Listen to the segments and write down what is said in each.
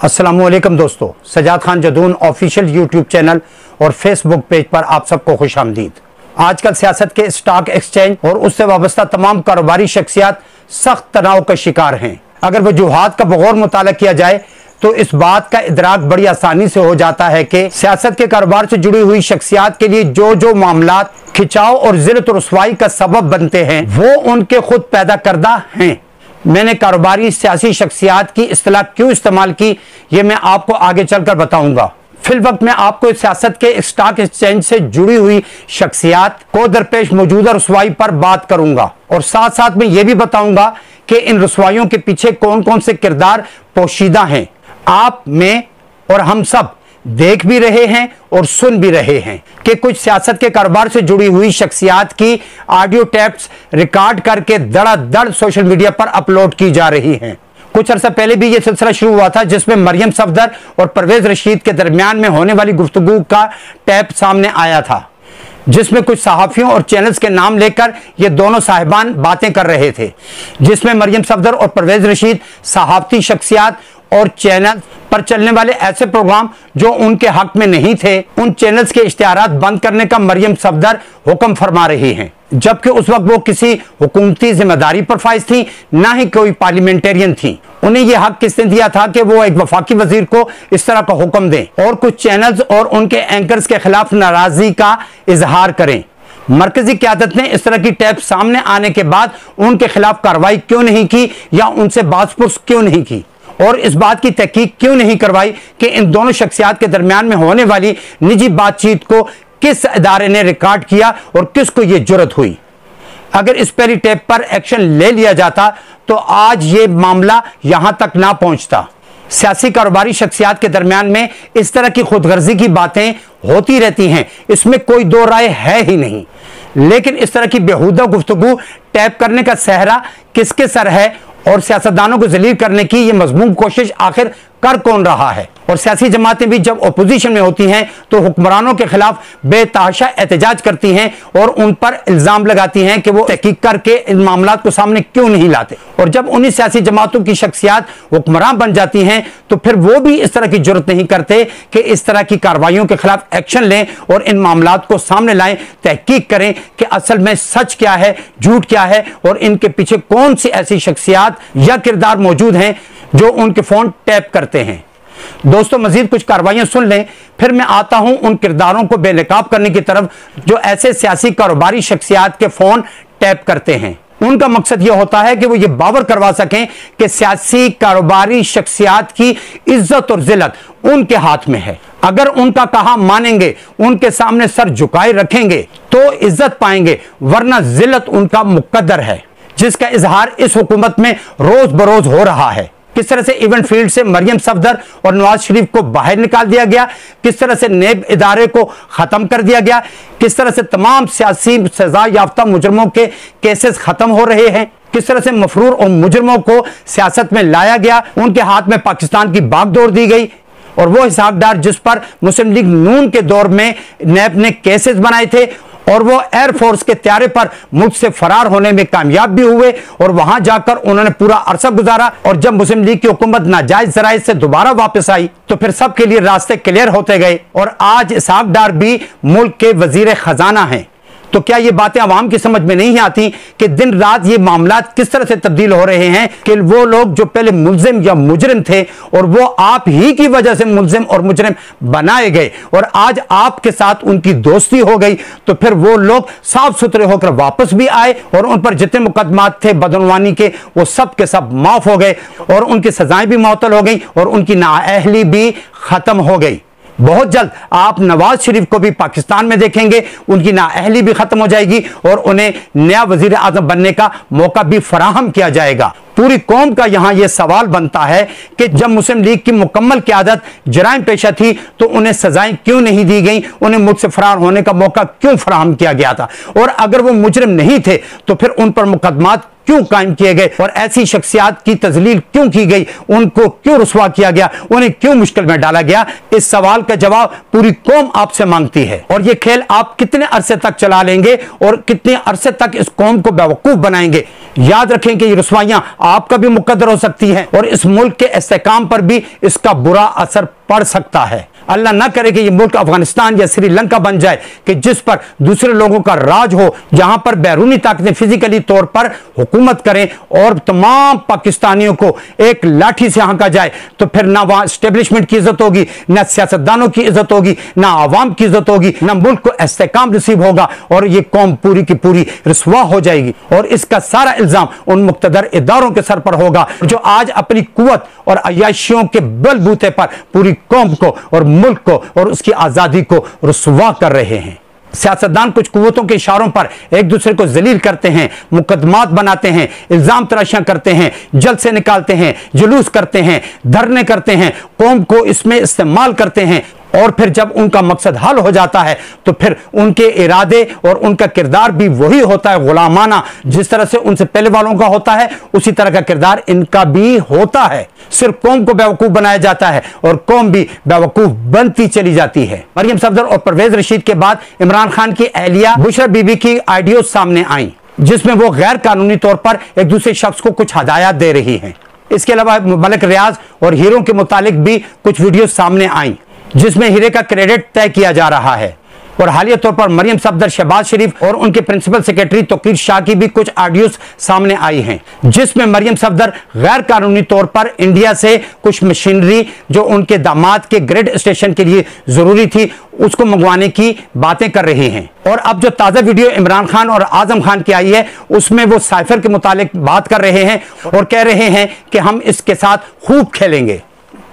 अस्सलामुअलैकुम दोस्तों, Sajjad Khan Jadoon official YouTube channel और फेसबुक पेज पर आप सबको खुश आमदीद। आजकल सियासत के स्टॉक एक्सचेंज और उससे वाबस्ता तमाम कारोबारी शख्सियात सख्त तनाव का शिकार हैं। अगर वजूहात का बगौर मुताला किया जाए तो इस बात का इदराक बड़ी आसानी से हो जाता है कि सियासत के कारोबार से जुड़ी हुई शख्सियात के लिए जो मामलात खिंचाव और जिल्लत और रुसवाई का सबब बनते हैं वो उनके खुद पैदा करदा हैं। मैंने कारोबारी सियासी शख्सियात की इस्तिलाह क्यों इस्तेमाल की, ये मैं आपको आगे चलकर बताऊंगा। फिल वक्त मैं आपको सियासत के स्टॉक एक्सचेंज से जुड़ी हुई शख्सियात को दरपेश मौजूदा रुसवाई पर बात करूंगा और साथ साथ में ये भी बताऊंगा कि इन रुसवाइयों के पीछे कौन कौन से किरदार पोशीदा हैं। आप, मैं और हम सब देख भी रहे हैं और सुन भी रहे हैं कि कुछ सियासत के कारोबार से जुड़ी हुई शख्सियात की ऑडियो टेप्स रिकॉर्ड करके धड़ाधड़ सोशल मीडिया पर अपलोड की जा रही हैं। कुछ अर्सा पहले भी यह सिलसिला शुरू हुआ था जिसमें मरियम सफदर और परवेज रशीद के दरमियान में होने वाली गुफ्तगू का टैप सामने आया था, जिसमें कुछ सहाफियों और चैनल्स के नाम लेकर ये दोनों साहिबान बातें कर रहे थे, जिसमें मरियम सफदर और परवेज रशीद सहाफती शख्सियात और चैनल पर चलने वाले ऐसे प्रोग्राम जो उनके हक में नहीं थे, उन चैनल्स के इश्तिहारात बंद करने का मरियम सफदर हुक्म फरमा रही हैं, जबकि उस वक्त वो किसी हुकूमती जिम्मेदारी पर फाइज थी, ना ही कोई पार्लियामेंटेरियन थी। उन्हें यह हक किसने दिया था कि वो एक वफाकी वजीर को इस तरह का हुक्म दें और कुछ चैनल्स और उनके एंकर्स के खिलाफ नाराजगी का इजहार करें। मरकजी क़यादत ने इस तरह की टैप सामने आने के बाद उनके खिलाफ कार्रवाई क्यों नहीं की या उनसे बाज़पुर्स क्यों नहीं की और इस बात की तहकीक क्यों नहीं करवाई कि इन दोनों शख्सियात के दरमियान में होने वाली निजी बातचीत को किस इदारे ने रिकॉर्ड किया और किसको यह जुर्रत हुई। अगर इस पहली टेप पर एक्शन ले लिया जाता तो आज ये मामला यहां तक ना पहुंचता। सियासी कारोबारी शख्सियात के दरमियान में इस तरह की खुदगर्जी की बातें होती रहती हैं, इसमें कोई दो राय है ही नहीं, लेकिन इस तरह की बेहुदा गुफ्तगू टैप करने का सहरा किसके सर है और सियासतदानों को जलील करने की ये मजमूम कोशिश आखिर कर कौन रहा है। और सियासी जमातें भी जब अपोजिशन में होती हैं तो हुक्मरानों के खिलाफ बेतहाशा एहतजाज करती हैं और उन पर इल्जाम लगाती हैं कि वो तहकीक करके इन मामलात को सामने क्यों नहीं लाते, और जब उन्हीं सियासी जमातों की शख्सियात हुक्मरान बन जाती हैं तो फिर वो भी इस तरह की जुर्रत नहीं करते कि इस तरह की कार्रवाइयों के खिलाफ एक्शन लें और इन मामलात को सामने लाएं, तहकीक करें कि असल में सच क्या है, झूठ क्या है और इनके पीछे कौन सी ऐसी शख्सियात या किरदार मौजूद हैं जो उनके फोन टैप करते हैं। दोस्तों, मजीद कुछ कार्रवाइयां सुन लें, फिर मैं आता हूं उन किरदारों को बेनकाब करने की तरफ जो ऐसे सियासी कारोबारी शख्सियात के फोन टैप करते हैं। उनका मकसद यह होता है कि वो ये बावर करवा सकें कि सियासी कारोबारी शख्सियात की इज्जत और जिल्लत उनके हाथ में है। अगर उनका कहा मानेंगे, उनके सामने सर झुकाए रखेंगे तो इज्जत पाएंगे, वरना जिल्लत उनका मुकद्दर है, जिसका इजहार इस हुकूमत में रोज बरोज हो रहा है। किस तरह से इवेंट फील्ड से मरियम सफदर और नवाज शरीफ को बाहर निकाल दिया गया, किस तरह से नेब इदारे को खत्म कर दिया गया, किस तरह से तमाम सियासी सजा याफ्ता मुजरमों के केसेस खत्म हो रहे हैं, किस तरह से मफरूर और मुजरमों को सियासत में लाया गया, उनके हाथ में पाकिस्तान की बागडोर दी गई और वो हिसाबदार जिस पर मुस्लिम लीग नून के दौर में नेब ने केसेस बनाए थे और वो एयरफोर्स के त्यारे पर मुल्क से फरार होने में कामयाब भी हुए और वहां जाकर उन्होंने पूरा अरसा गुजारा, और जब मुस्लिम लीग की हुकूमत नाजायज जराये से दोबारा वापस आई तो फिर सबके लिए रास्ते क्लियर होते गए और आज इसहाक डार भी मुल्क के वजीर खजाना हैं। तो क्या ये बातें आवाम की समझ में नहीं आती कि दिन रात ये मामलात किस तरह से तब्दील हो रहे हैं कि वो लोग जो पहले मुल्जिम या मुजरिम थे और वो आप ही की वजह से मुल्जिम और मुजरिम बनाए गए और आज आपके साथ उनकी दोस्ती हो गई, तो फिर वो लोग साफ सुथरे होकर वापस भी आए और उन पर जितने मुकदमात थे बदनवानी के वो सब के सब माफ हो गए और उनकी सजाएं भी मुअत्तल हो गई और उनकी नाअहली भी खत्म हो गई। बहुत जल्द आप नवाज शरीफ को भी पाकिस्तान में देखेंगे, उनकी नाअहली भी खत्म हो जाएगी और उन्हें नया वजीर आजम बनने का मौका भी फराहम किया जाएगा। पूरी कौम का यहां यह सवाल बनता है कि जब मुस्लिम लीग की मुकम्मल क़यादत जराइम पेशा थी तो उन्हें सजाएं क्यों नहीं दी गई, उन्हें मुल्क से फरार होने का मौका क्यों फराहम किया गया था, और अगर वो मुजरिम नहीं थे तो फिर उन पर मुकदमात क्यों कायम किए गए और ऐसी शख्सियात की तजलील क्यों की गई, उनको क्यों रुसवा किया गया, उन्हें क्यों मुश्किल में डाला गया। इस सवाल का जवाब पूरी कौम आपसे मांगती है। और ये खेल आप कितने अरसे तक चला लेंगे और कितने अरसे तक इस कौम को बेवकूफ बनाएंगे। याद रखें कि ये रुसवाइयां आपका भी मुकद्दर हो सकती हैं और इस मुल्क के इस्तेहकाम पर भी इसका बुरा असर पड़ सकता है। अल्लाह ना करे कि ये मुल्क अफगानिस्तान या श्रीलंका बन जाए कि जिस पर दूसरे लोगों का राज हो, जहां पर बैरूनी ताकतें फिजिकली तौर पर हुकूमत करें और तमाम पाकिस्तानियों को एक लाठी से हाँका जाए। तो फिर ना वहां एस्टेब्लिशमेंट की इज्जत होगी, ना सियासतदानों की इज्जत होगी, ना आवाम की इज्जत होगी, ना मुल्क को इस्तेहकाम नसीब होगा और ये कौम पूरी की पूरी रुसवा हो जाएगी। और इसका सारा इल्जाम उन मुक्तदर इदारों के सर पर होगा जो आज अपनी कुव्वत और अय्याशियों के बलबूते पर पूरी कौम को और मुल्क को और उसकी आजादी को रुसवा कर रहे हैं। सियासतदान कुछ कुव्वतों के इशारों पर एक दूसरे को जलील करते हैं, मुकदमात बनाते हैं, इल्जाम तराशियां करते हैं, जल्द से निकालते हैं, जुलूस करते हैं, धरने करते हैं, कौम को इसमें इस्तेमाल करते हैं। और फिर जब उनका मकसद हल हो जाता है तो फिर उनके इरादे और उनका किरदार भी वही होता है, गुलामाना। जिस तरह से उनसे पहले वालों का होता है उसी तरह का किरदार इनका भी होता है। सिर्फ कौम को बेवकूफ बनाया जाता है और कौम भी बेवकूफ बनती चली जाती है। मरियम सफदर और परवेज रशीद के बाद इमरान खान की अहलिया बुशरा बीबी की ऑडियो सामने आई, जिसमें वो गैर कानूनी तौर पर एक दूसरे शख्स को कुछ हदायत दे रही हैं। इसके अलावा मलिक रियाज और हीरो के मुतालिक भी कुछ वीडियो सामने आई जिसमें हीरे का क्रेडिट तय किया जा रहा है। और हालिया तौर पर मरियम सफदर, शहबाज शरीफ और उनके प्रिंसिपल सेक्रेटरी तौकीर शाह की भी कुछ ऑडियोज सामने आई हैं, जिसमें मरियम सफदर गैर कानूनी तौर पर इंडिया से कुछ मशीनरी जो उनके दामाद के ग्रिड स्टेशन के लिए जरूरी थी उसको मंगवाने की बातें कर रही हैं। और अब जो ताज़ा वीडियो इमरान खान और आजम खान की आई है उसमें वो साइफर के मुतालिक बात कर रहे हैं और कह रहे हैं कि हम इसके साथ खूब खेलेंगे।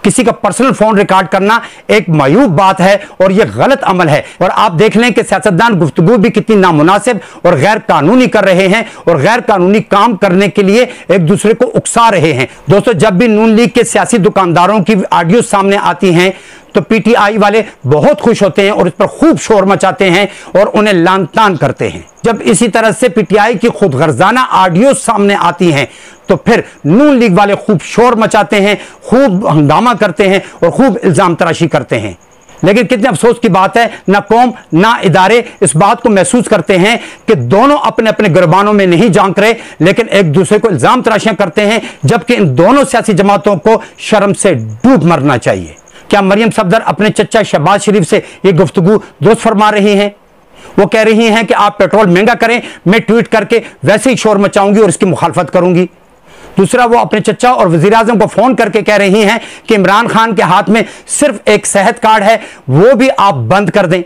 किसी का पर्सनल फोन रिकॉर्ड करना एक मायूब बात है और यह गलत अमल है। और आप देख लें कि सियासतदान गुफ्तगू भी कितनी नामुनासिब और गैर कानूनी कर रहे हैं और गैर कानूनी काम करने के लिए एक दूसरे को उकसा रहे हैं। दोस्तों, जब भी नून लीग के सियासी दुकानदारों की ऑडियो सामने आती हैं तो पीटीआई वाले बहुत खुश होते हैं और इस पर खूब शोर मचाते हैं और उन्हें लान तान करते हैं। जब इसी तरह से पीटीआई की खुदगर्जाना ऑडियो सामने आती हैं तो फिर नून लीग वाले खूब शोर मचाते हैं, खूब हंगामा करते हैं और खूब इल्जाम तराशी करते हैं। लेकिन कितने अफसोस की बात है, ना कौम ना इदारे इस बात को महसूस करते हैं कि दोनों अपने अपने गिरबानों में नहीं झांक रहे, लेकिन एक दूसरे को इल्जाम तराशियां करते हैं, जबकि इन दोनों सियासी जमातों को शर्म से डूब मरना चाहिए। क्या मरियम सफदर अपने चचा शहबाज शरीफ से ये गुफ्तगू दुरुस्त फरमा रही हैं? वो कह रही हैं कि आप पेट्रोल महंगा करें, मैं ट्वीट करके वैसे ही शोर मचाऊंगी और इसकी मुखालफत करूंगी। दूसरा, वो अपने चचा और वजीर आजम को फोन करके कह रही हैं कि इमरान खान के हाथ में सिर्फ एक सेहत कार्ड है, वो भी आप बंद कर दें।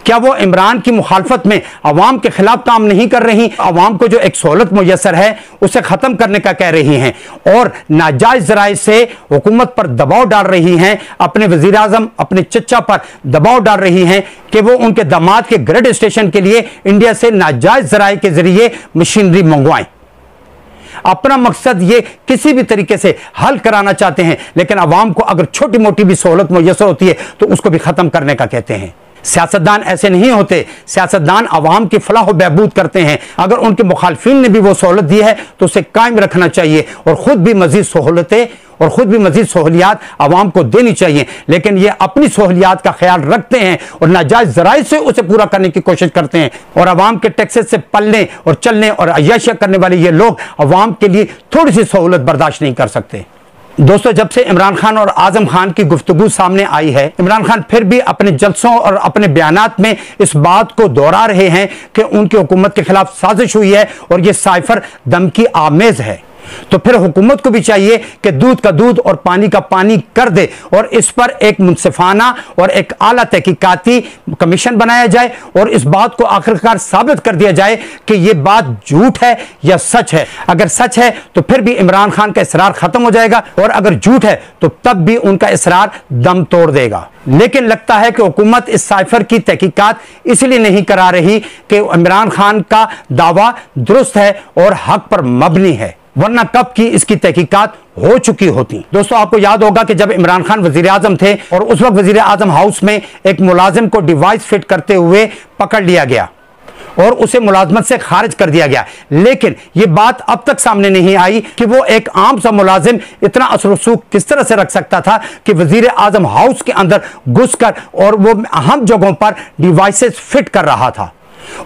क्या वो इमरान की मुखालफत में अवाम के खिलाफ काम नहीं कर रही? अवाम को जो एक सहूलत मुयसर है उसे खत्म करने का कह रही हैं और नाजायज जराए से हुकूमत पर दबाव डाल रही हैं, अपने वजीर आजम अपने चचा पर दबाव डाल रही हैं कि वो उनके दामाद के ग्रिड स्टेशन के लिए इंडिया से नाजायज जराए के जरिए मशीनरी मंगवाएं। अपना मकसद ये किसी भी तरीके से हल कराना चाहते हैं, लेकिन अवाम को अगर छोटी मोटी भी सहूलत मुयसर होती है तो उसको भी खत्म करने का कहते हैं। सियासतदान ऐसे नहीं होते। सियासतदान अवाम की फलाह व बहबूद करते हैं। अगर उनके मुखालफिन ने भी वो सहूलत दी है तो उसे कायम रखना चाहिए और खुद भी मजीद सहूलतें और खुद भी मजीद सहूलियात अवाम को देनी चाहिए। लेकिन ये अपनी सहूलियात का ख्याल रखते हैं और नाजायज जराए से उसे पूरा करने की कोशिश करते हैं और अवाम के टैक्सेस से पलने और चलने और अय्याशियां करने वाले ये लोग अवाम के लिए थोड़ी सी सहूलत बर्दाश्त नहीं कर सकते। दोस्तों, जब से इमरान खान और आजम खान की गुफ्तगू सामने आई है, इमरान खान फिर भी अपने जलसों और अपने बयानात में इस बात को दोहरा रहे हैं कि उनकी हुकूमत के खिलाफ साजिश हुई है और यह साइफर धमकी आमेज है। तो फिर हुकूमत को भी चाहिए कि दूध का दूध और पानी का पानी कर दे और इस पर एक मुनसिफाना और एक आला तहकीकाती कमीशन बनाया जाए और इस बात को आखिरकार साबित कर दिया जाए कि यह बात झूठ है या सच है। अगर सच है तो फिर भी इमरान खान का इसरार खत्म हो जाएगा और अगर झूठ है तो तब भी उनका इसरार दम तोड़ देगा। लेकिन लगता है कि हुकूमत इस साइफर की तहकीकात इसलिए नहीं करा रही कि इमरान खान का दावा दुरुस्त है और हक पर मबनी है, वरना कब की इसकी तहकीकात हो चुकी होती। दोस्तों, आपको याद होगा कि जब इमरान खान वजीर आजम थे और उस वक्त वजीर आजम हाउस में एक मुलाजिम को डिवाइस फिट करते हुए पकड़ लिया गया और उसे मुलाजमत से खारिज कर दिया गया। लेकिन यह बात अब तक सामने नहीं आई कि वो एक आम सा मुलाजिम इतना असर रसूख किस तरह से रख सकता था कि वजीर आजम हाउस के अंदर घुसकर और वो अहम जगहों पर डिवाइसेस फिट कर रहा था।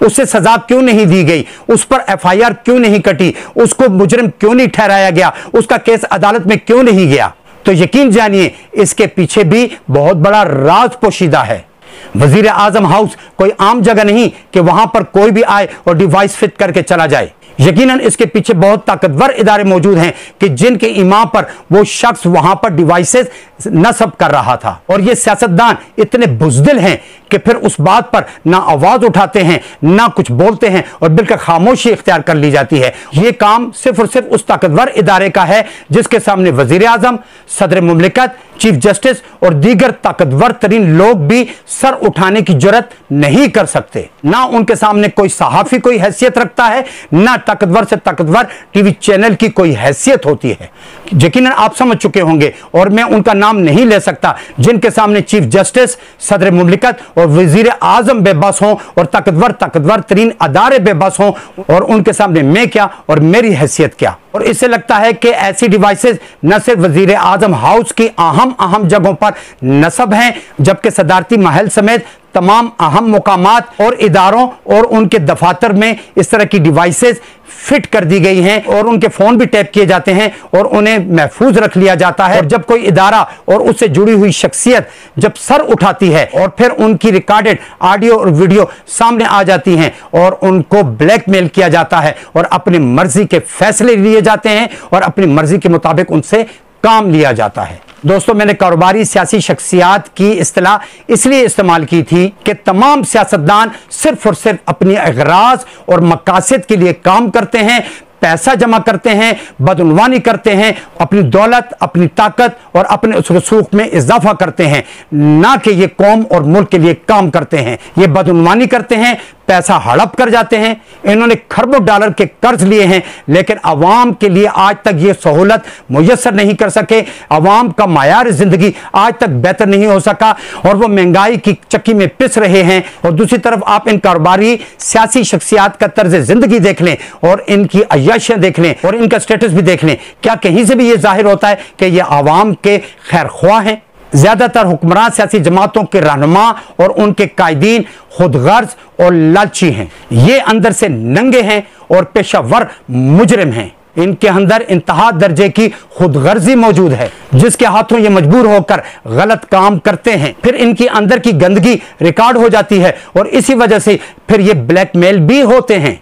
उसे सजा क्यों नहीं दी गई, उस पर एफआईआर क्यों नहीं कटी, उसको मुजरिम क्यों नहीं ठहराया गया, उसका केस अदालत में क्यों नहीं गया? तो यकीन जानिए इसके पीछे भी बहुत बड़ा राज पोशीदा है। वजीर आजम हाउस कोई आम जगह नहीं कि वहां पर कोई भी आए और डिवाइस फिट करके चला जाए। यकीनन इसके पीछे बहुत ताकतवर इदारे मौजूद हैं कि जिनके इमाम पर वो शख्स वहां पर डिवाइसेस नस्ब कर रहा था। और ये सियासतदान इतने बुज़दिल हैं कि फिर उस बात पर ना आवाज उठाते हैं, ना कुछ बोलते हैं और बिल्कुल खामोशी इख्तियार कर ली जाती है। ये काम सिर्फ और सिर्फ उस ताकतवर इदारे का है जिसके सामने वजीर आजम, सदर मुमलिकत, चीफ जस्टिस और दीगर ताकतवर तरीन लोग भी सर उठाने की जुर्रत नहीं कर सकते। ना उनके सामने कोई सहाफी कोई हैसियत रखता है, ना ताकतवर से ताकतवर टीवी चैनल की कोई हैसियत होती है। यकीनन आप समझ चुके होंगे और मैं उनका नाम नहीं ले सकता जिनके सामने चीफ जस्टिस, सदर मुमलिकत और वजीर आजम बेबस हों और ताकतवर तरीन अदारे बेबस हों और उनके सामने मैं क्या और मेरी हैसियत क्या। और इससे लगता है कि ऐसी डिवाइसेस न सिर्फ वजीर आजम हाउस की अहम जगहों पर नस्ब हैं, जबकि सदारती महल समेत तमाम अहम मुकामात और इदारों और उनके दफातर में इस तरह की डिवाइसेस फिट कर दी गई हैं और उनके फोन भी टैप किए जाते हैं और उन्हें महफूज रख लिया जाता है। और जब कोई इदारा और उससे जुड़ी हुई शख्सियत जब सर उठाती है और फिर उनकी रिकॉर्डेड ऑडियो और वीडियो सामने आ जाती हैं और उनको ब्लैकमेल किया जाता है और अपनी मर्जी के फैसले लिए जाते हैं और अपनी मर्जी के मुताबिक उनसे काम लिया जाता है। दोस्तों, मैंने कारोबारी सियासी शख्सियात की इस्तिलाह इसलिए इस्तेमाल की थी कि तमाम सियासतदान सिर्फ और सिर्फ अपनी अगराज और मकासद के लिए काम करते हैं, पैसा जमा करते हैं, बदउनवानी करते हैं, अपनी दौलत, अपनी ताकत और अपने उस रसूख में इजाफा करते हैं, ना कि ये कौम और मुल्क के लिए काम करते हैं। ये बदउनवानी करते हैं, पैसा हड़प कर जाते हैं। इन्होंने खरबों डॉलर के कर्ज लिए हैं लेकिन अवाम के लिए आज तक ये सहूलत मुयस्सर नहीं कर सके। अवाम का मायार जिंदगी आज तक बेहतर नहीं हो सका और वो महंगाई की चक्की में पिस रहे हैं। और दूसरी तरफ आप इन कारोबारी सियासी शख्सियात का तर्ज जिंदगी देख लें और इनकी अय्याशियां देख लें और इनका स्टेटस भी देख लें, क्या कहीं से भी ये जाहिर होता है कि ये अवाम के खैर ख्वाह हैं? ज्यादातर हुक्मरान सियासी जमातों के रहनुमा और उनके कायदीन खुदगर्ज और लालची हैं। ये अंदर से नंगे हैं और पेशावर मुजरिम हैं। इनके अंदर इंतहा दर्जे की खुदगर्जी मौजूद है जिसके हाथों ये मजबूर होकर गलत काम करते हैं। फिर इनकी अंदर की गंदगी रिकॉर्ड हो जाती है और इसी वजह से फिर ये ब्लैकमेल भी होते हैं।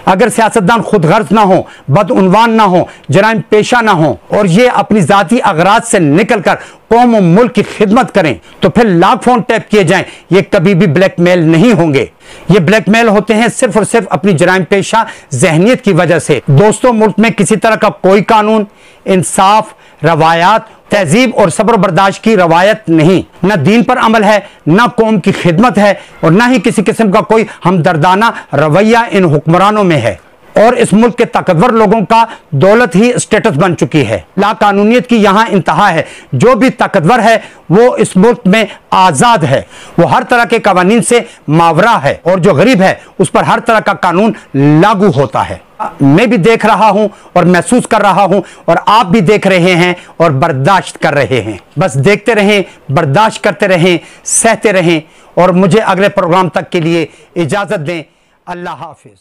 अगर सियासतदान खुदगर्ज ना हो, बदउनवान ना हो, जराइम पेशा ना हो और ये अपनी जाती अगराज से निकलकर कौम और मुल्क की खिदमत करें तो फिर लाख फोन टैप किए जाएं, ये कभी भी ब्लैकमेल नहीं होंगे। ये ब्लैकमेल होते हैं सिर्फ और सिर्फ अपनी जराइम पेशा जहनियत की वजह से। दोस्तों, मुल्क में किसी तरह का कोई कानून, इंसाफ, रवायात, तहजीब और सब्र बर्दाश्त की रवायत नहीं। न दीन पर अमल है, न कौम की खिदमत है और न ही किसी किस्म का कोई हमदर्दाना रवैया इन हुक्मरानों में है। और इस मुल्क के ताकतवर लोगों का दौलत ही स्टेटस बन चुकी है। लाकानूनियत की यहाँ इंतहा है। जो भी ताकतवर है वो इस मुल्क में आजाद है, वो हर तरह के कानून से मावरा है और जो गरीब है उस पर हर तरह का कानून लागू होता है। मैं भी देख रहा हूं और महसूस कर रहा हूं और आप भी देख रहे हैं और बर्दाश्त कर रहे हैं। बस देखते रहें, बर्दाश्त करते रहें, सहते रहें और मुझे अगले प्रोग्राम तक के लिए इजाजत दें। अल्लाह हाफिज।